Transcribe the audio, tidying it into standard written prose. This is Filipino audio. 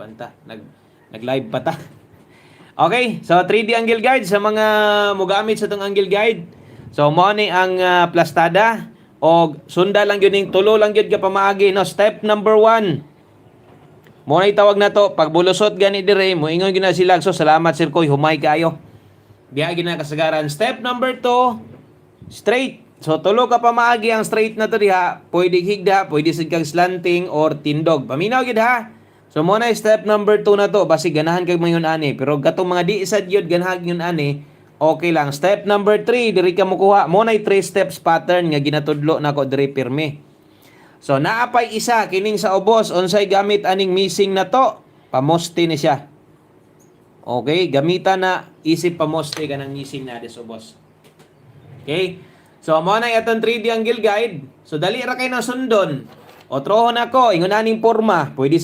kwanta. Nag-live pa ta. Okay, so 3D angle guide sa mga mogamit sa itong angle guide. So mo ni ang plastada o sunda lang yun yung tulo lang yun ka pamaagi. No? Step number 1. Mo na itawag na to. Pag bulusot gani dire, mo ingon gina sila. So salamat sir Koy, humay kayo. Diya gina kasagaran. Step number 2, straight. So tulo ka pamaagi ang straight na to diha. Pwede higda, pwede sigkag slanting or tindog. Paminaw gid ha. So mo na step number 2 na to. Basi ganahan kag mayon ani. Pero gatong mga di sad yun ganahan yun ani. Okay lang. Step number 3, diri ka mo kuha. Mo na 3 steps pattern nga ginatudlo nako diri pirmi. So naapay isa kining sa ubos unsay gamit aning missing na to? Pamoste ni siya. Okay, gamitan na isip pamoste kanang missing na des ubos. Okay? So mo na atong 3D angle guide. So dali ra kay na sundon. O trohon ako ingon aning porma, pwede